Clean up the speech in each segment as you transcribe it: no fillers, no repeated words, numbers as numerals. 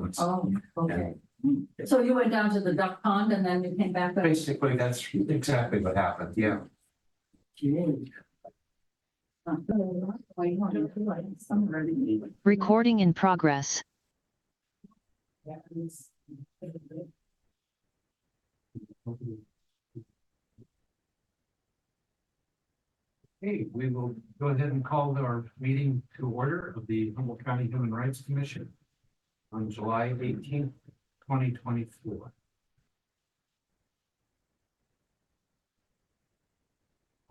months. Oh, okay. So you went down to the duck pond and then you came back up? Basically, that's exactly what happened, yeah. Recording in progress. Okay, we will go ahead and call our meeting to order of the Humboldt County Human Rights Commission on July 18th, 2024.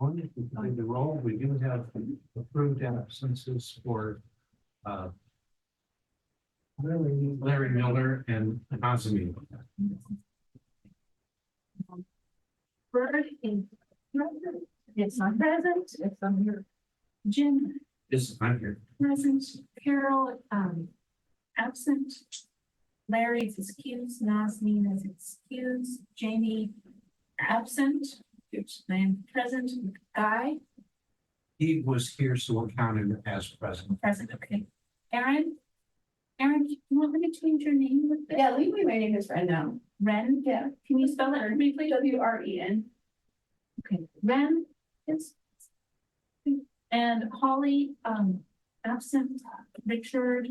On the roll, we do have approved absences for Larry Miller and Azumi. Bird is present. It's not present. It's on here. Jim I'm here. present. Carol absent. Larry's excused. Nazneen is excused. Jamie absent. Yes. I am present. Guy He was here, so we'll count him as present. present. Okay. Aaron. Aaron, you want me to change your name with this? Yeah, legally my name is Ren now. Ren. Yeah. Can you spell that for me, please? WREN. Okay. Ren is. And Holly, absent. Richard,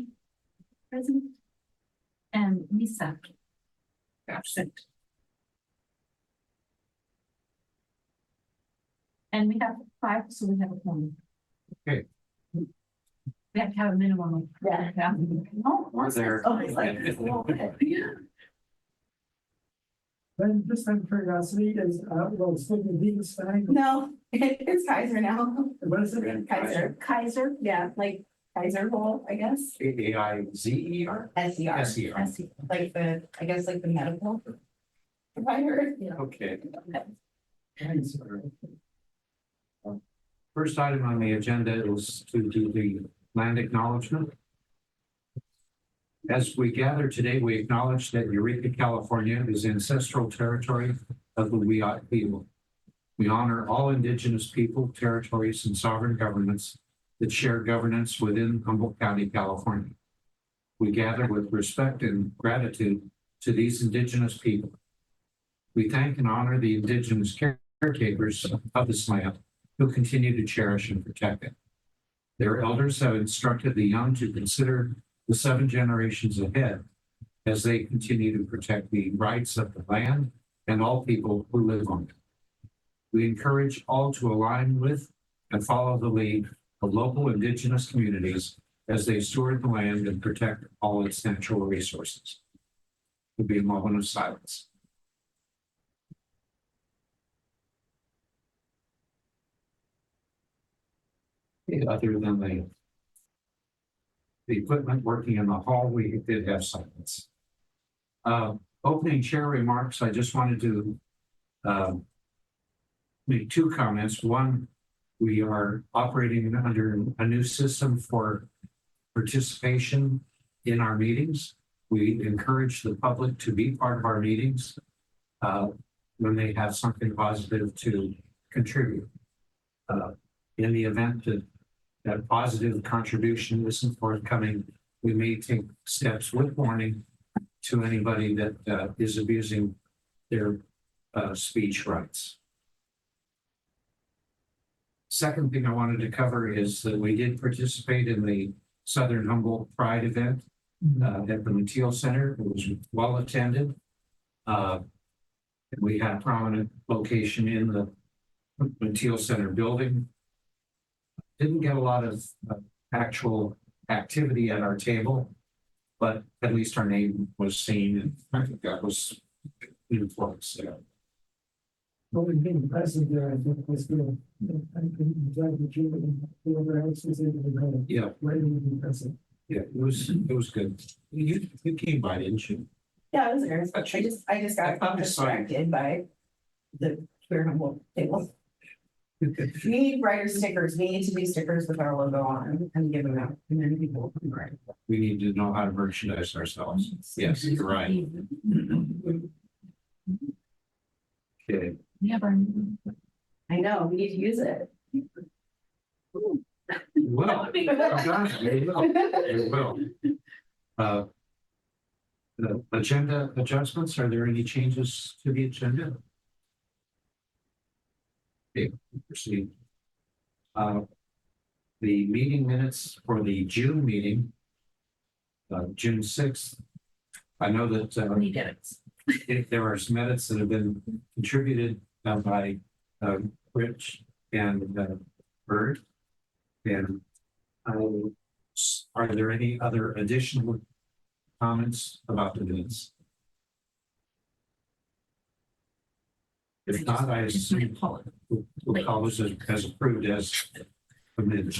present. And Lisa, absent. And we have 5, so we have a quorum. Okay. We have to have a minimum of. Yeah. No, We're there. Oh, it's like, yeah. Then just out of curiosity, is, well, speaking Venus Stein, no, it's Kaiser now. what is it? Kaiser. Kaiser. Yeah, like Kaiser Bowl, I guess. AIZER? SER. SER. Like the, I guess like the medical provider. Okay. Thanks. First item on the agenda is to do the land acknowledgement. As we gather today, we acknowledge that Eureka, California is ancestral territory of the Wiyot people. We honor all indigenous people, territories, and sovereign governments that share governance within Humboldt County, California. We gather with respect and gratitude to these indigenous people. We thank and honor the indigenous caretakers of this land who continue to cherish and protect it. Their elders have instructed the young to consider the 7 generations ahead as they continue to protect the rights of the land and all people who live on it. We encourage all to align with and follow the lead of local indigenous communities as they steward the land and protect all its natural resources. Will be a moment of silence. Other than the equipment working in the hall, we did have silence. Opening chair remarks, I just wanted to make 2 comments. One, we are operating under a new system for participation in our meetings. We encourage the public to be part of our meetings when they have something positive to contribute. In the event that that positive contribution isn't forthcoming, we may take steps with warning to anybody that is abusing their speech rights. Second thing I wanted to cover is that we did participate in the Southern Humboldt Pride event at the Mateel Center. It was well attended. We had a prominent location in the Mateel Center building. Didn't get a lot of actual activity at our table, but at least our name was seen, and I think that was influenced. Only being present there, I think was good. I couldn't drive the jury and whoever else was able to go. Yeah, Ready to be present. yeah, it was good. You came by, didn't you? Yeah, I was there. I just I got thought I saw you. distracted by the queer Humboldt table. We need brighter stickers. We need to do stickers with our logo on and give them out. And then people can write. We need to know how to merchandise ourselves. Yes, you're right. Okay. We have our. I know, we need to use it. Well, we will. The agenda adjustments, are there any changes to the agenda? Okay, proceed. The meeting minutes for the June meeting, June 6th. I know that We did it. if there are some edits that have been contributed by Rich and Bird. And are there any other additional comments about the minutes? If not, I assume we'll call this as approved as permitted.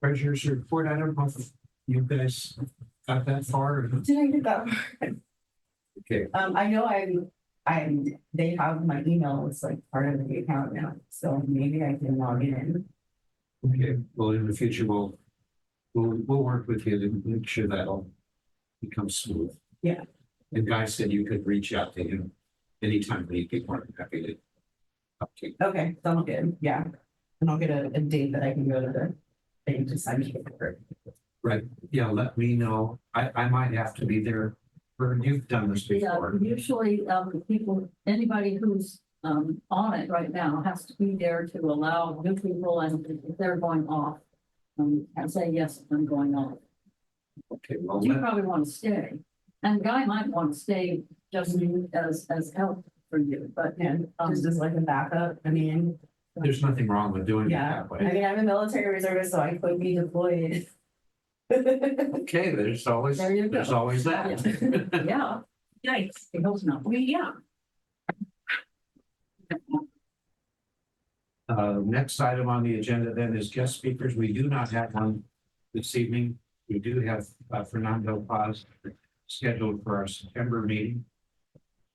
Treasurer's report, I don't know if you guys got that far. Or Did I get that? okay, I know they have my email, it's like part of the account now, so maybe I can log in. okay. Well, in the future, we'll work with you to make sure that'll become smooth. Yeah. The guy said you could reach out to him anytime that he'd be more than happy to update. Okay, sounds good, yeah. And I'll get a date that I can go to the thing to sign the paper. Right, yeah, let me know. I might have to be there. Or you've done this Yeah, before. usually, people, anybody who's, on it right now has to be there to allow new people and if they're going off. And say, yes, I'm going off. Okay, well, You probably want to stay. And Guy might want to stay just as help for you, but, And just as like a backup, I mean, there's nothing wrong with doing it yeah, that I way. mean, I'm a military reservist, so I could be deployed. Okay, there's always There you go. that. yeah, Yikes. he hopes not. Yeah. Next item on the agenda then is guest speakers. We do not have one this evening. We do have Fernando Paz scheduled for our September meeting.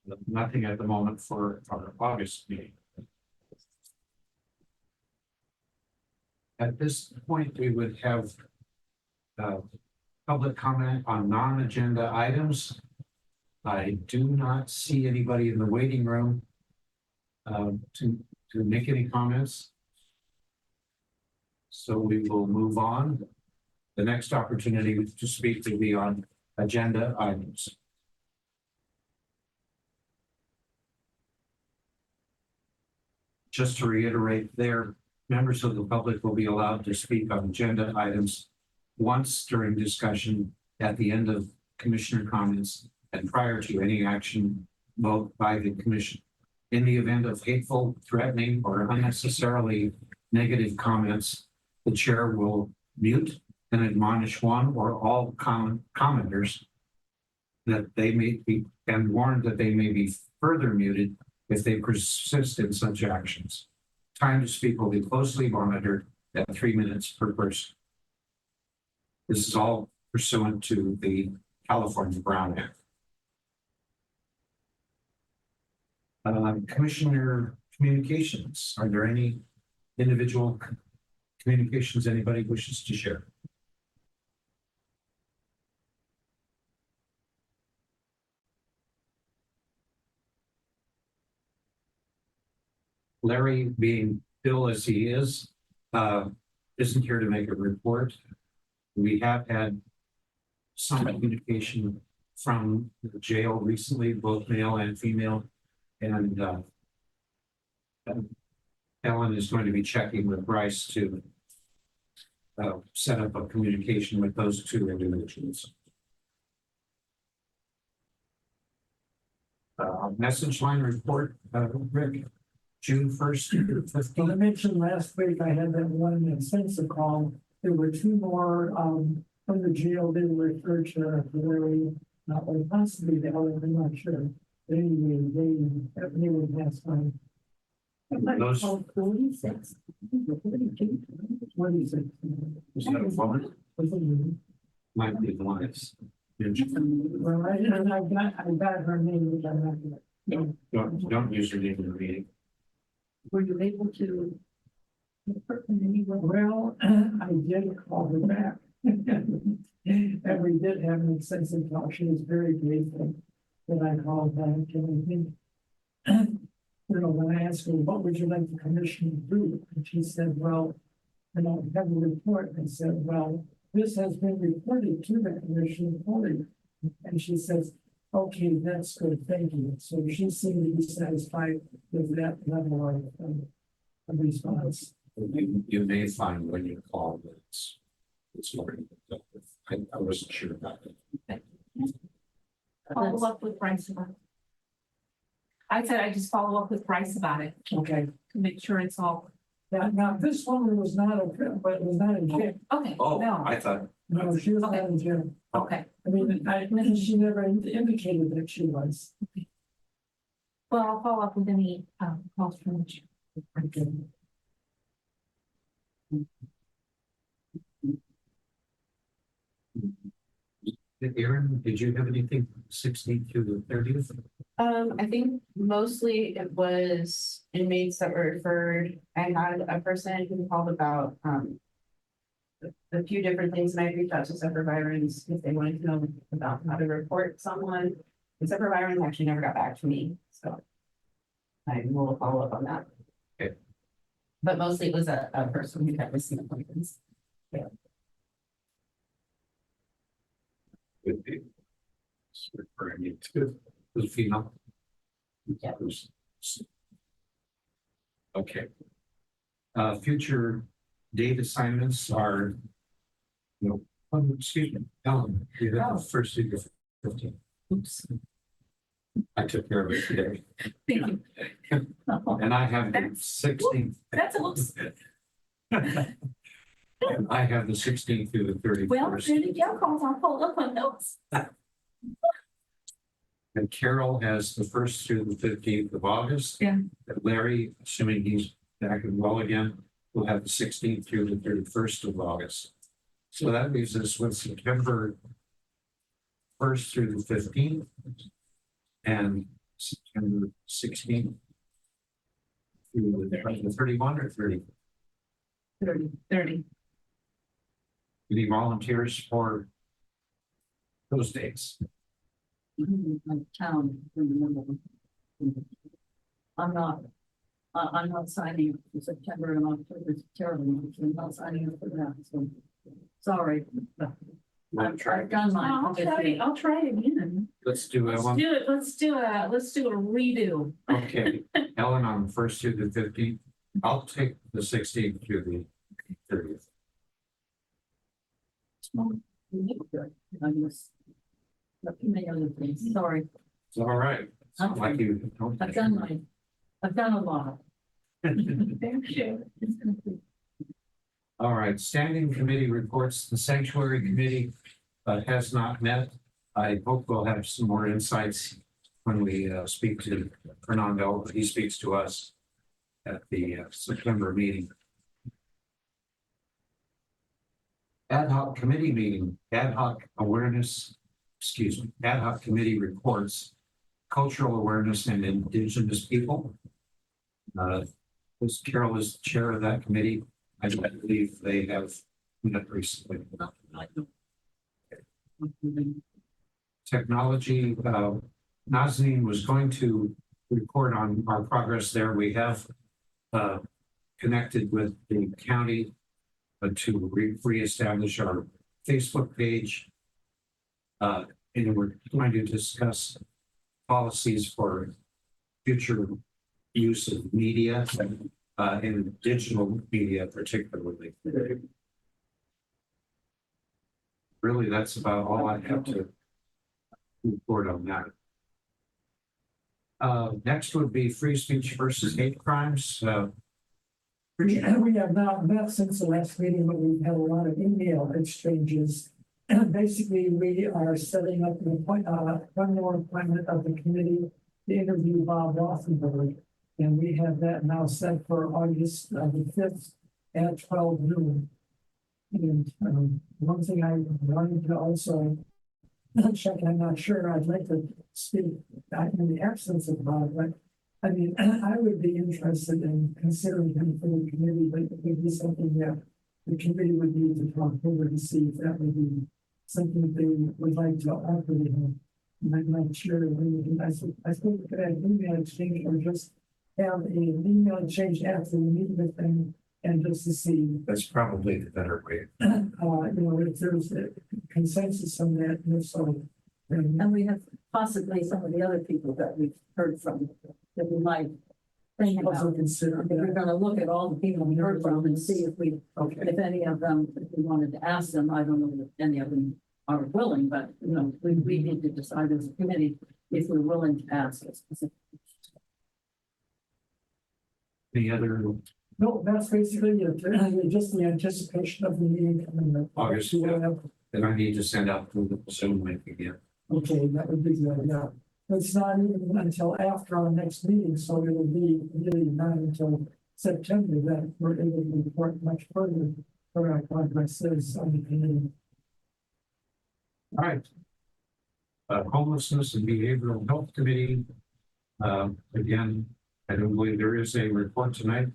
But nothing at the moment for our August meeting. At this point, we would have public comment on non-agenda items. I do not see anybody in the waiting room to make any comments. So we will move on. The next opportunity to speak will be on agenda items. Just to reiterate there, members of the public will be allowed to speak on agenda items once during discussion at the end of commissioner comments and prior to any action vote by the commission. In the event of hateful, threatening, or unnecessarily negative comments, the chair will mute and admonish one or all commenters that they may be, and warn that they may be further muted if they persist in such actions. Time to speak will be closely monitored at 3 minutes per person. This is all pursuant to the California Brown Act. Commissioner communications, are there any individual communications anybody wishes to share? Larry, being ill as he is, isn't here to make a report. We have had some communication from the jail recently, both male and female, and Ellen is going to be checking with Bryce to set up a communication with those two individuals. Message line report, Rick, June 1st, Well, I 15th. mentioned last week, I had that one census call. There were two more from the jail. They were referred to very, or possibly the other, I'm not sure. But anyway, they were passed on. Those, 46. 26. is that a woman? Might be the one that's mentioned. Well, I got her name, which I'm not gonna. Don't use her name in the meeting. Were you able to? In any way? Well, I did call her back. And we did have an extensive talk. She was very grateful that I called back. And I think, when I asked her, what would you like the commission to do? And she said, well, I don't have a report. I said, well, this has been reported to the commission fully. And she says, okay, that's good, thank you. So she seemed to be satisfied with that level of response. You may find when you call that it's already been dealt with. I wasn't sure about it. Follow up with Bryce about it. I said I just follow up with Bryce about it Okay, to make sure it's all, now this woman was not but was not in jail. okay, Oh, no, I thought, No, she was not in jail. okay. I mean, she never indicated that she was. Well, I'll follow up with any, calls from the chair. Okay. Aaron, did you have anything 16th to the 30th? I think mostly it was inmates that were referred. I had a person who called about, a few different things, and I reached out to supervisors if they wanted to know about how to report someone. The supervisors actually never got back to me, so I will follow up on that. Okay. But mostly it was a person who had missing appointments. Would be. Referring you to the female. Yeah. Okay. Future date assignments are. No, excuse me, Ellen, you have the first week of 15. Oops, I took care of it today. thank you. And I have the 16th. That's a oops. And I have the 16th through the 31st. Well, then the jail calls, I'll pull up my notes. And Carol has the 1st through the 15th of August. Yeah. And Larry, assuming he's back and well again, will have the 16th through the 31st of August. So that leaves us with September 1st through the 15th and September 16th through the 31 or 30. 30. Any volunteers for those dates? My town, remember. I'm not signing up for September and October, it's terrible, I'm not signing up for that, so, sorry. I've done mine. I'll try it again. Let's do Let's Ellen. do it, let's do a redo. Okay, Ellen on the 1st through the 15th. I'll take the 16th through the 30th. I guess. But too many other things, sorry, It's all right. It's not like you don't. I've done a lot. Thank you. All right, standing committee reports. The sanctuary committee has not met. I hope we'll have some more insights when we speak to Fernando. He speaks to us at the September meeting. Ad hoc committee meeting, ad hoc committee reports, cultural awareness and indigenous people. Carol is the chair of that committee. I believe they have met recently. Technology, Nazanin was going to report on our progress there. We have connected with the county to reestablish our Facebook page. And we're going to discuss policies for future use of media and digital media particularly. Really, that's about all I have to report on that. Next would be free speech versus hate crimes. We have not met since the last meeting, but we've had a lot of email exchanges. And basically, we are setting up one more appointment of the committee to interview Bob Rothenberg. And we have that now set for August the 5th at 12 noon. And one thing I wanted to also check, I'm not sure, I'd like to speak in the absence of Bob, but I mean, I would be interested in considering him for the committee, but it would be something that the committee would need to talk over to see if that would be something that they would like to offer to him. And I'm not sure. I suppose we could have an email exchange or just have an email exchange after we meet with them And just to see, That's probably the better way. if there's a consensus on that, and if so, then And we have possibly some of the other people that we've heard from that we might think also about. consider We're that. gonna look at all the people we heard from and see Okay. if any of them, if we wanted to ask them, I don't know if any of them are willing, but, we need to decide as a committee if we're willing to ask a specific. Any other No, that's basically it, just the anticipation of the meeting coming up. August, yeah. that I need to send out through the Zoom link again? Okay, that would be good, yeah. It's not even until after our next meeting, so it'll be really not until September that we're able to report much further for our progress is on the committee. All right. Homelessness and Behavioral Health Committee. Again, I don't believe there is a report tonight,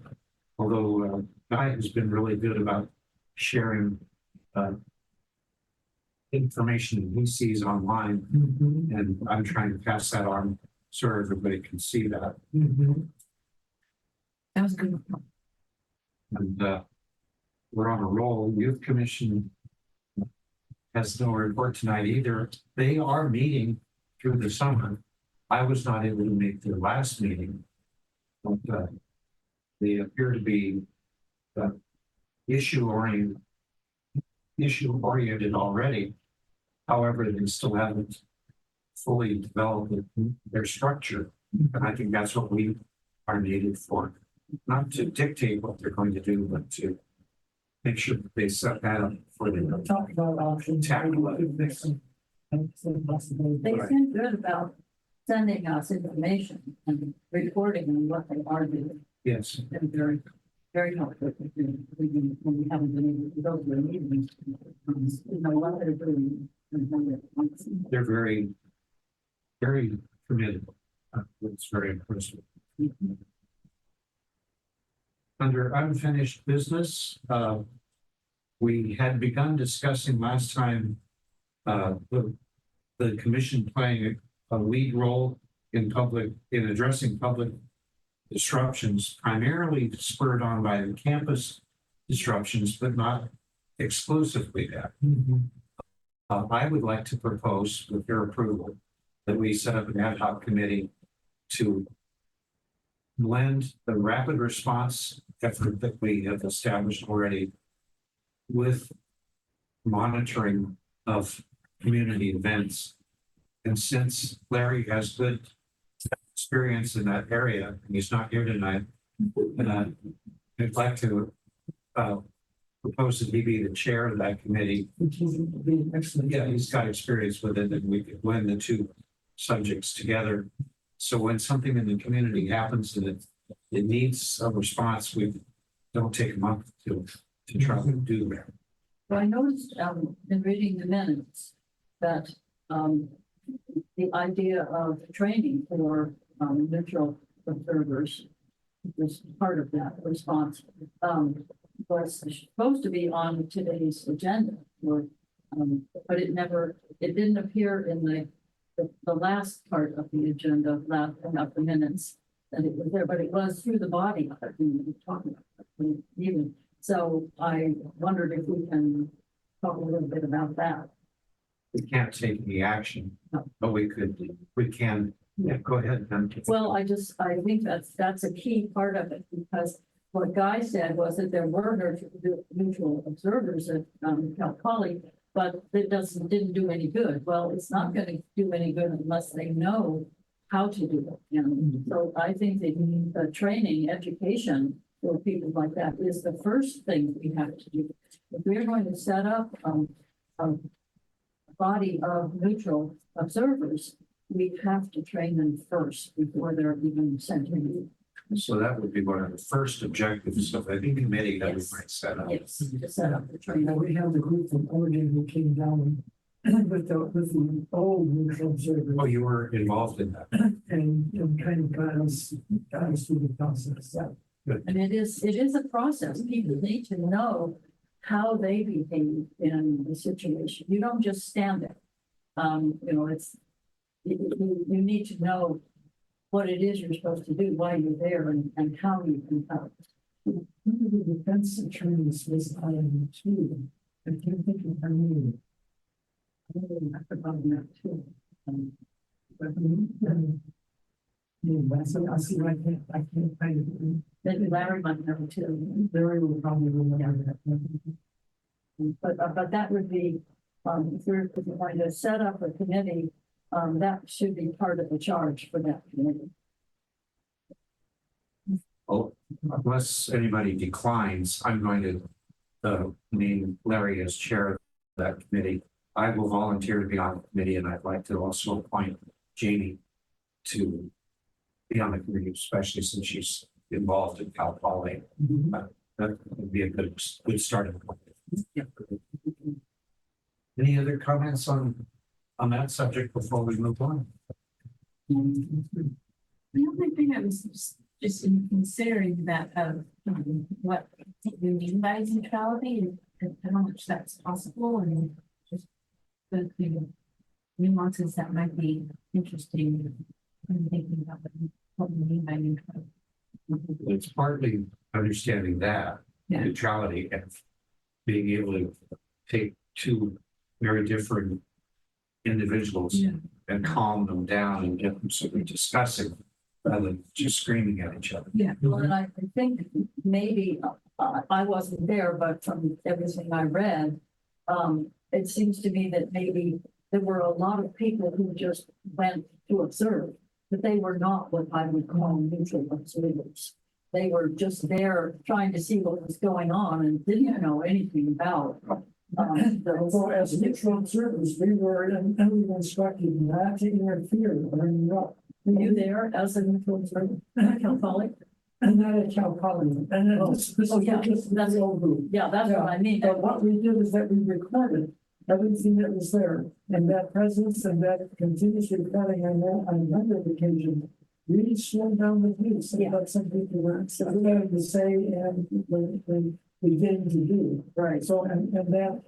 although Guy has been really good about sharing information he sees online, and I'm trying to pass that on so everybody can see that. That was good. And we're on a roll. Youth Commission has no report tonight either. They are meeting through the summer. I was not able to make their last meeting, but they appear to be issue oriented already. However, they still haven't fully developed their structure. And I think that's what we are needed for. Not to dictate what they're going to do, but to make sure that they set that up for the Talk about options. Tackle it. Some possibilities. They seem good about sending us information and reporting on what they are doing. yes. They're very, very helpful. When we haven't been able to go to the meetings, we know what they're doing. They're very, very committed. It's very impressive. Under unfinished business, we had begun discussing last time the commission playing a lead role in addressing public disruptions, primarily spurred on by the campus disruptions, but not exclusively that. I would like to propose, with your approval, that we set up an ad hoc committee to blend the rapid response effort that we have established already with monitoring of community events. And since Larry has good experience in that area, and he's not here tonight, I'd like to propose that he be the chair of that committee. Which is the excellent. Yeah, he's got experience with it, and we could blend the two subjects together. So when something in the community happens and it needs a response, we don't take a month to try to do that. Well, I noticed, in reading the minutes, that, the idea of training for, neutral observers was part of that response, was supposed to be on today's agenda, but it didn't appear in the last part of the agenda, of the minutes, that it was there, but it was through the body of it, we were talking about it. So I wondered if we can talk a little bit about that. We can't take any action, but we can, yeah, go ahead. Well, I think that's a key part of it, because what Guy said was that there were neutral observers at Cal Poly, but it didn't do any good. Well, it's not going to do any good unless they know how to do it. So I think that training, education for people like that is the first thing we have to do. If we're going to set up a body of neutral observers, we have to train them first before they're even sent in. So that would be one of the first objectives of any committee that we Yes. might set up. Yes, to set up the You know, training. we have the group from Oregon who came down with the old neutral observers Oh, you were involved in that. and kind of got us through the process. Yeah. And it is a process. People need to know how they behave in the situation. You don't just stand there. You need to know what it is you're supposed to do, why you're there, and how you can help. One of the defense attorneys was on too. I can't think of her name. I forgot that too. But, I see, I can't find it. Maybe Larry might know too. Larry will probably remember that. But that would be, if we're going to set up a committee, that should be part of the charge for that committee. Oh, unless anybody declines, I'm going to name Larry as chair of that committee. I will volunteer to be on the committee, and I'd like to also appoint Jamie to be on the committee, especially since she's involved in Cal Poly. That would be a good starting point. Any other comments on that subject before we move on? The only thing I was just in considering that of what we mean by neutrality and how much that's possible and just the nuances that might be interesting in thinking about what we mean by neutrality. It's partly understanding that Yeah. neutrality and being able to take two very different individuals and calm them down and get them sort of discussing rather than just screaming at each other. Yeah. Well, and I think maybe, I wasn't there, but from everything I read, it seems to me that maybe there were a lot of people who just went to observe, but they were not what I would call neutral observers. They were just there trying to see what was going on and didn't know anything about. Although as neutral observers, we were instructed not to interfere or interrupt. Were you there as a neutral observer? Cal Poly? And not at Cal Poly. And then this Oh, yeah, is that's- the old group. Yeah, that's what I mean. But what we did is that we recorded everything that was there, and that presence and that continuous recording on a number of occasions really slowed down the pace of what some people were starting to say and when beginning to do. Right. So, and that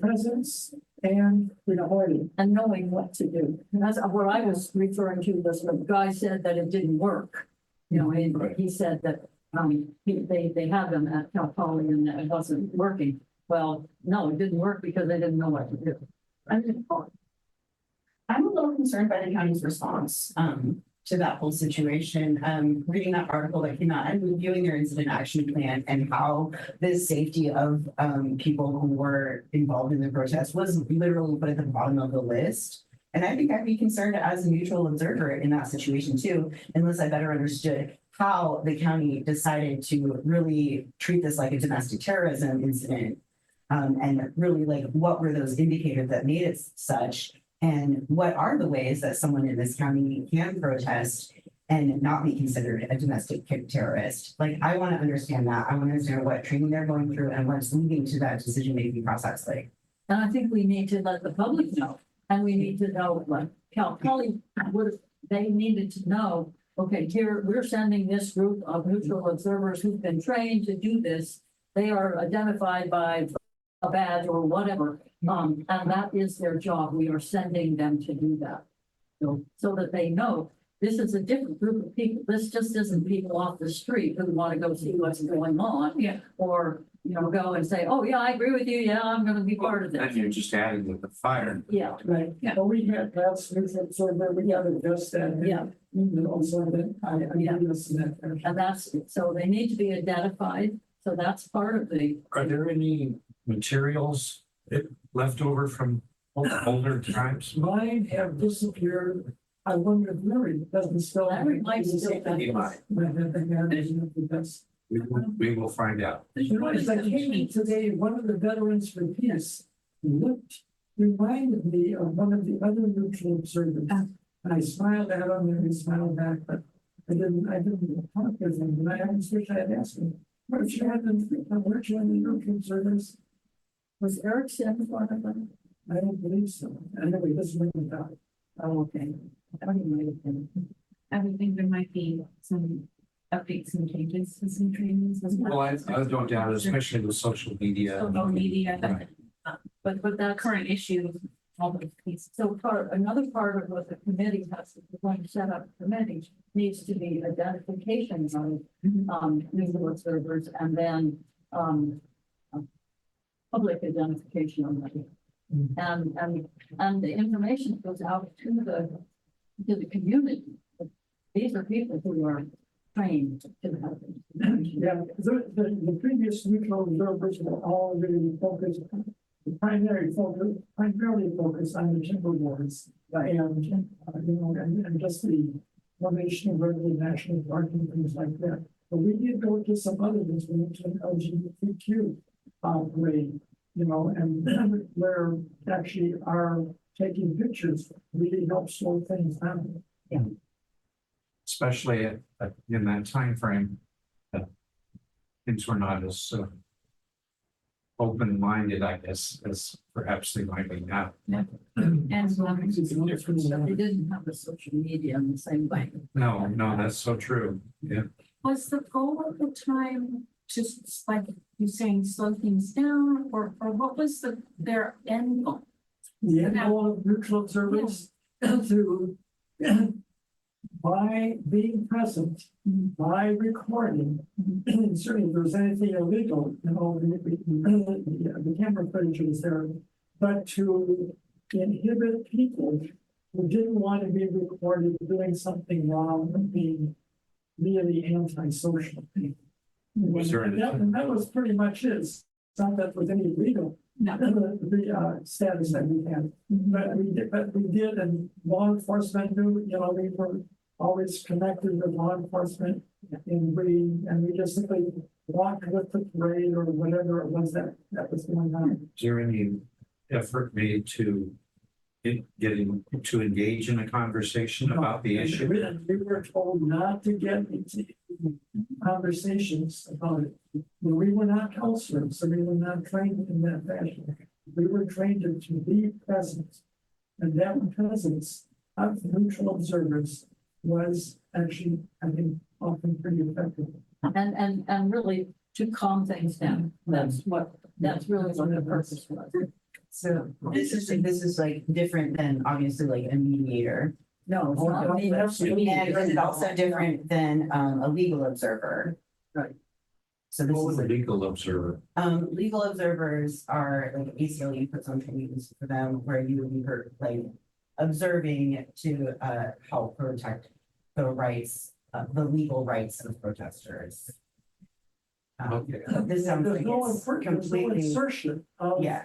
presence and recording. And knowing what to do. And that's what I was referring to, was when the guy said that it didn't work. You know, he said that, they had them at Cal Poly and that it wasn't working. Well, no, it didn't work because they didn't know what to do. I'm a little concerned by the county's response to that whole situation. Reading that article that came out and reviewing their incident action plan and how the safety of people who were involved in the protest was literally put at the bottom of the list. And I think I'd be concerned as a neutral observer in that situation too, unless I better understood how the county decided to really treat this like a domestic terrorism incident. And really like what were those indicators that made it such? And what are the ways that someone in this county can protest and not be considered a domestic terrorist? Like, I want to understand that. I want to understand what training they're going through and what's leading to that decision-making process. Like, And I think we need to let the public know, and we need to know what Cal Poly they needed to know. Okay, here we're sending this group of neutral observers who've been trained to do this. They are identified by a badge or whatever, and that is their job. We are sending them to do that. So that they know this is a different group of people. This just isn't people off the street who want to go see what's going on. Yeah. Or, go and say, oh, yeah, I agree with you. Yeah, I'm going to be part of And this. you're just adding with the fire. Yeah, Right. Yeah. But we had that's neutral observer, we had just that. yeah. And also that I listen to that. And that's, so they need to be identified. So that's part of the, Are there any materials left over from older times? Mine have disappeared. I wonder if Larry doesn't still. Larry might still have He might. We will find out. You know, as I came in today, one of the veterans for peace reminded me of one of the other neutral observers. And I smiled at him and he smiled back, but I didn't talk with him. And I wish I had asked him, where'd you have the neutral observers? was Eric Sims one of them? I don't believe so. I know he doesn't ring the bell. Oh, okay. I thought he might have been. I would think there might be some updates and changes to some trainings as well. Well, I don't doubt it, especially with social media. Social media, Right. But the that's, current issue all those pieces. So another part of what the committee has, if we're going to set up committees, needs to be identifications of, legal observers and then, public identification of them. And the information goes out to the community. These are people who are trained to have. Yeah, the previous neutral observers were all really focused, primarily focused on the timber wars. And, and just the formation of the national park and things like that. But we did go to some other ones, we went to an LGBTQ parade, and where actually are taking pictures really helps slow things down. Especially in that timeframe. Things were not as open-minded, I guess, as perhaps they might be now. And They didn't have the social media in the same way. No, that's so true. Yeah. was the goal at the time just like you're saying, slow things down, or what was their end goal? The end goal of neutral observers to, by being present, by recording, certainly if there's anything illegal, the camera footage is there, but to inhibit people who didn't want to be recorded doing something wrong and being really antisocial. Was there And that was pretty much it. It's not that was any legal status that we had, but we did, and law enforcement knew, we were always connected with law enforcement, and we just simply walked with the parade or whatever it was that was going on. Is there any effort made to engage in a conversation about the issue? We were told not to get into conversations about it. We were not counselors, so we were not trained in that fashion. We were trained to be present, and that presence of neutral observers was actually, I think, often pretty effective. And really to calm things down. That's really what the purpose was. So this is like different than obviously like a mediator. No, it's not. Okay, absolutely. And is it also different than a legal observer? Right. So this What was is a like, legal observer? legal observers are like ACLU puts on trainings for them where you would be like observing to help protect the rights, the legal rights of protesters. Okay. This sounds There's like no it's completely completely, insertion of yeah,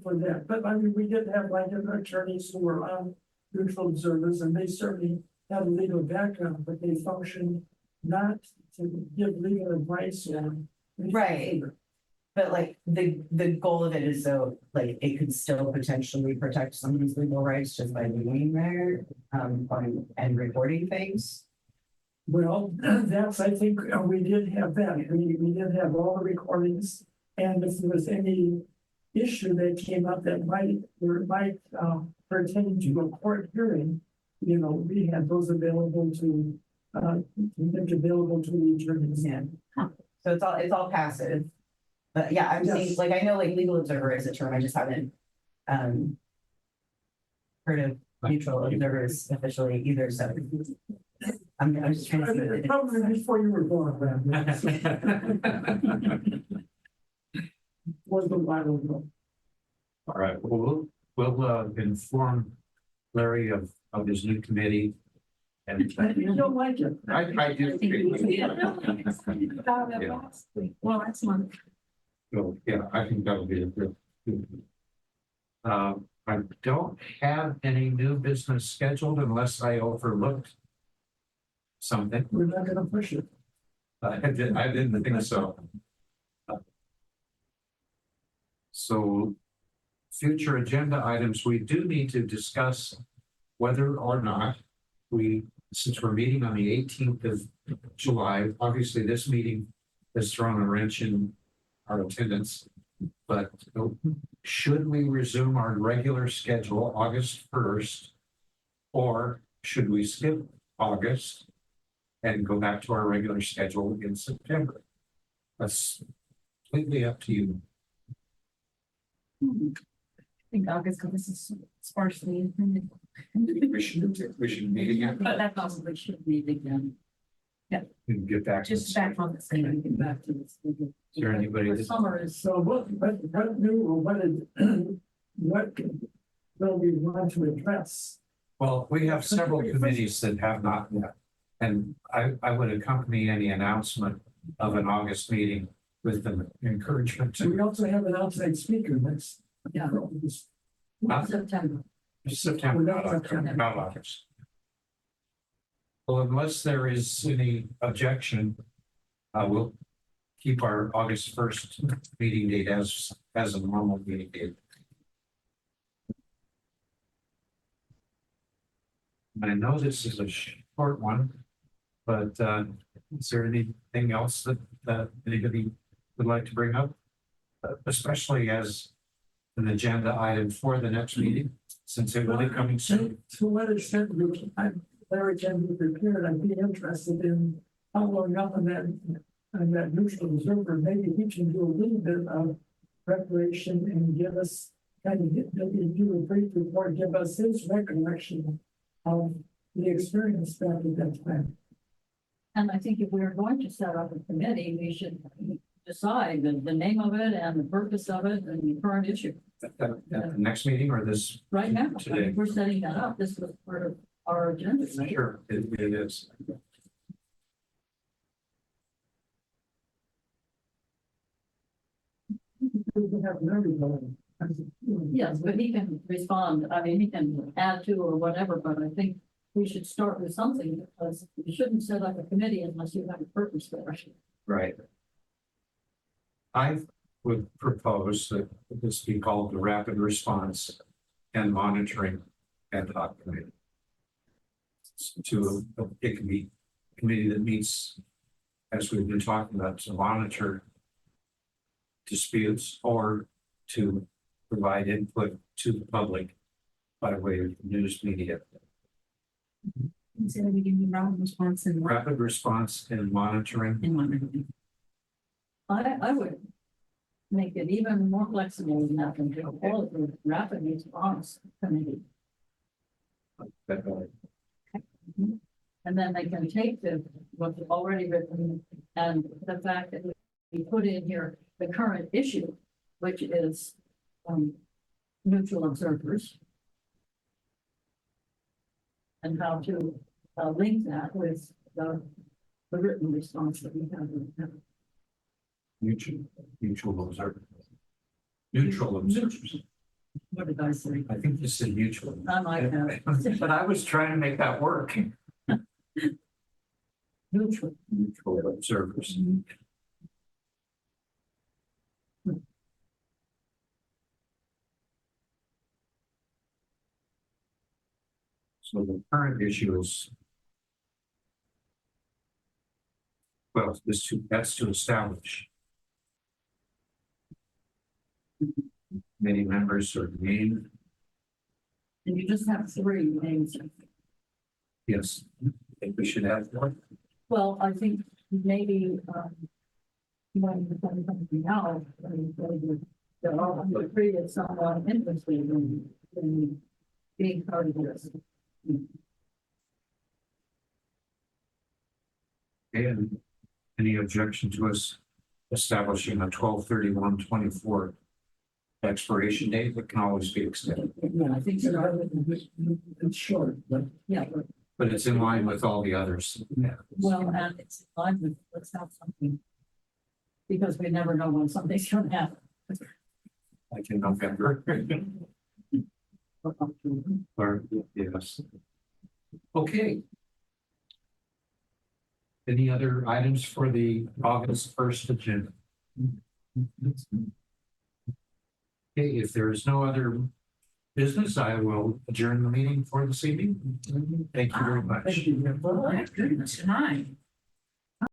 for that, but I mean, we did have like attorneys who were neutral observers, and they certainly had a legal background, but they functioned not to give legal advice or. Right. But like the goal of it is so like it could still potentially protect someone's legal rights just by being there and recording things. Well, that's, I think, we did have that, we did have all the recordings, and if there was any issue that came up that might pertain to a court hearing, we had those available to make available to the attorneys. Yeah. So it's all passive. But yeah, I'm saying, Yes. like, I know like legal observer is a term, I just haven't heard of neutral observers officially either, so I'm just trying to see what it is. Probably before you were born, Brad. Was the while ago. All right, well, we'll inform Larry of his new committee. And You don't like it. I do. About it last week. Well, that's one. So, yeah, I think that'll be a good. I don't have any new business scheduled unless I overlooked something. We're not gonna push it. I didn't think so. So, future agenda items, we do need to discuss whether or not since we're meeting on the 18th of July, obviously this meeting has thrown a wrench in our attendance, but should we resume our regular schedule August 1st, or should we skip August and go back to our regular schedule in September? That's completely up to you. think August, because this is sparsely intended. We should meet again But that Probably possibly should meet again. and get back to just this. back on the And same. get back to this. Is there anybody The that- summer is, So what new, or what did, what will we want to address? Well, we have several committees that have not met. And I would accompany any announcement of an August meeting with an encouragement So we to also have an outside speaker next. Yeah. September. September, not August. Well, unless there is any objection, we'll keep our August 1st meeting date as a normal meeting date. I know this is a short one, but is there anything else that anybody would like to bring up? Especially as an agenda item for the next meeting, since it will be coming soon. To what extent we can, Larry can be prepared, I'd be interested in following up on that neutral observer, maybe he can do a little bit of preparation and give us, maybe do a brief report, give us his recollection of the experience back at that time. And I think if we're going to set up a committee, we should decide the name of it and the purpose of it and the current issue. At the next meeting or this? Right now, Today. we're setting that up. This was part of our agenda. right? Sure, it is. We have everybody. Yes, but he can respond. I mean, he can add to or whatever, but I think we should start with something because you shouldn't set up a committee unless you have a purpose for it. Right. I would propose that this be called the Rapid Response and Monitoring Ad hoc Committee. It can be a committee that meets, as we've been talking about, to monitor disputes or to provide input to the public by way of news media. So we give you rapid response and Rapid response and monitoring. in one. I would make it even more flexible than that and to call it the rapid response committee. And then they can take what's already written and the fact that we put in here the current issue, which is neutral observers. And how to link that with the written response that we have. Mutual observer. Neutral observers. What did I say? I think you said mutual. I might have. But I was trying to make that work. Neutral. Neutral observers. So the current issue is, well, that's to establish many members are named. And you just have three names. Yes, I think we should have one. Well, I think maybe, when the something now, there are the three that someone interested in being part of this. And any objection to us establishing a 12/31/24 expiration date that can always be extended, Yeah, I think so. It's short, but Yeah, but it's in line with all the others. well, and it's in line with, let's have something. Because we never know when something's gonna happen. Like in November. Or, yes. Okay. Any other items for the August 1st agenda? Okay, if there is no other business, I will adjourn the meeting for this evening. Thank you very much. thank you. Tonight.